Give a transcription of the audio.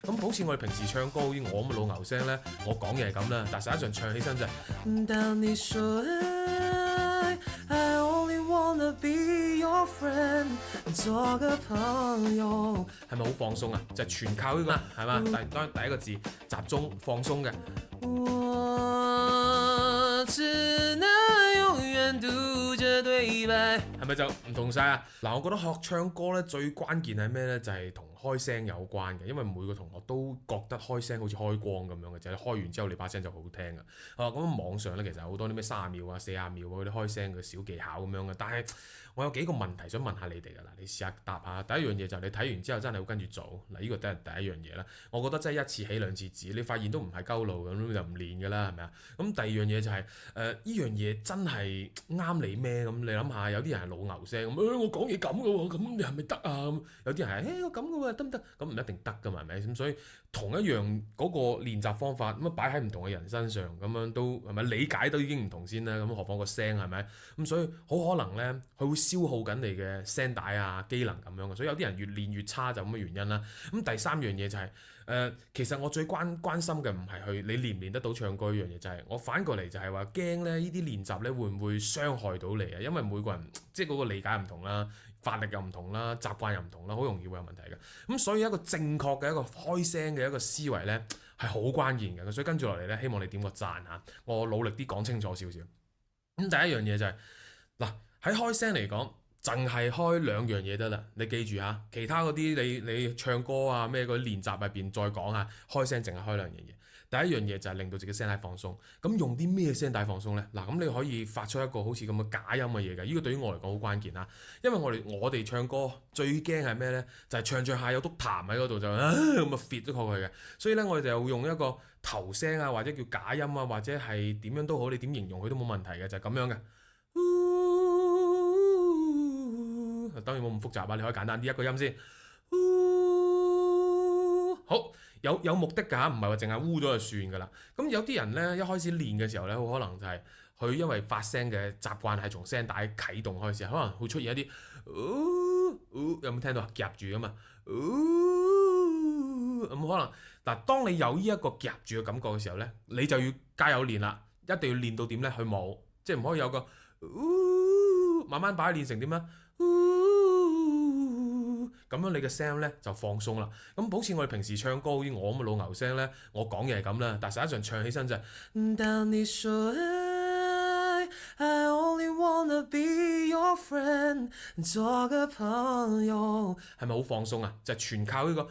咁好似我哋平時唱歌，好似我咁嘅老牛聲咧，我講嘢係咁啦，但實際上唱起身就係、當你說I only wanna be your friend， 做個朋友，係咪好放鬆啊？就係、全靠呢、個係嘛？當然第一個字集中放鬆嘅。我只能永遠讀着對白，係咪就唔同晒啊？嗱，我覺得學唱歌咧最關鍵係咩咧？就係同開聲有關嘅，因為每個同學都覺得開聲好似開光咁樣嘅，就係開完之後你把聲就好聽嘅。咁網上咧其實好多啲咩30秒啊、40秒嗰啲開聲嘅小技巧咁樣嘅，但係我有幾個問題想問下你哋㗎啦，你試下答下。第一樣嘢就係你睇完之後真係會跟住做嗱，呢個都係第一樣嘢啦。我覺得真係一次起兩次止，你發現都唔係鳩路咁就唔練㗎啦，係咪啊？咁第二樣嘢就係呢樣嘢真係啱你咩？咁你諗下，有啲人係老牛聲咁，我講嘢咁嘅喎，咁你係咪得啊？有啲人係我咁嘅喎，得唔得？咁唔一定得㗎嘛，係咪？咁所以同一樣嗰個練習方法咁啊擺喺唔同嘅人身上，咁樣都係咪理解都已經唔同先啦？咁何況個聲係咪？咁所以好可能咧，佢會消耗緊你嘅聲帶啊機能咁樣嘅，所以有啲人越練越差就咁嘅原因啦。咁第三樣嘢就係、其實我最關心嘅唔係去你練唔練得到唱歌呢樣嘢，就係、我反過嚟就係話驚咧呢啲練習咧會唔會傷害到你啊？因為每個人即係嗰個理解唔同啦，發力又唔同啦，習慣又唔同啦，好容易會有問題嘅。咁所以一個正確嘅一個開聲嘅一個思維咧係好關鍵嘅。所以跟住落嚟咧，希望你點個讚嚇，我努力啲講清楚少少。咁第一樣嘢就係、嗱喺開聲嚟講，淨係開兩樣嘢得啦。你記住嚇，其他嗰啲你唱歌啊咩嗰啲練習入邊再講下，開聲淨係開兩樣嘢。第一樣嘢就係令到自己聲帶放鬆。咁用啲咩聲帶放鬆呢？嗱，咁你可以發出一個好似咁嘅假音嘅嘢嘅。呢個對於我嚟講好關鍵啊，因為我哋唱歌最驚係咩呢？就係唱唱下有篤痰喺嗰度就咁啊 fit 咗過去嘅。所以咧，我哋就用一個頭聲啊，或者叫假音啊，或者係點樣都好，你點形容佢都冇問題嘅，就係咁樣嘅。當然冇咁複雜啊，你可以簡單啲一個音先。好，有目的㗎嚇，唔係話淨係污咗就算㗎啦。咁有啲人咧一開始練嘅時候咧，好可能就係佢因為發聲嘅習慣係從聲帶啟動開始，可能會出現一啲，有冇聽到啊？夾住㗎嘛，咁可能嗱，當你有呢一個夾住嘅感覺嘅時候咧，你就要加油練啦，一定要練到點咧？佢冇，即係唔可以有個，慢慢把佢練成點咧？咁樣你嘅聲咧就放鬆啦。咁好似我哋平時唱歌，好似我咁嘅老牛聲咧，我講嘢係咁啦，但實際上唱起身就係、當你說I only wanna be your friend， 做個朋友，係咪好放鬆啊？就係、全靠呢、個。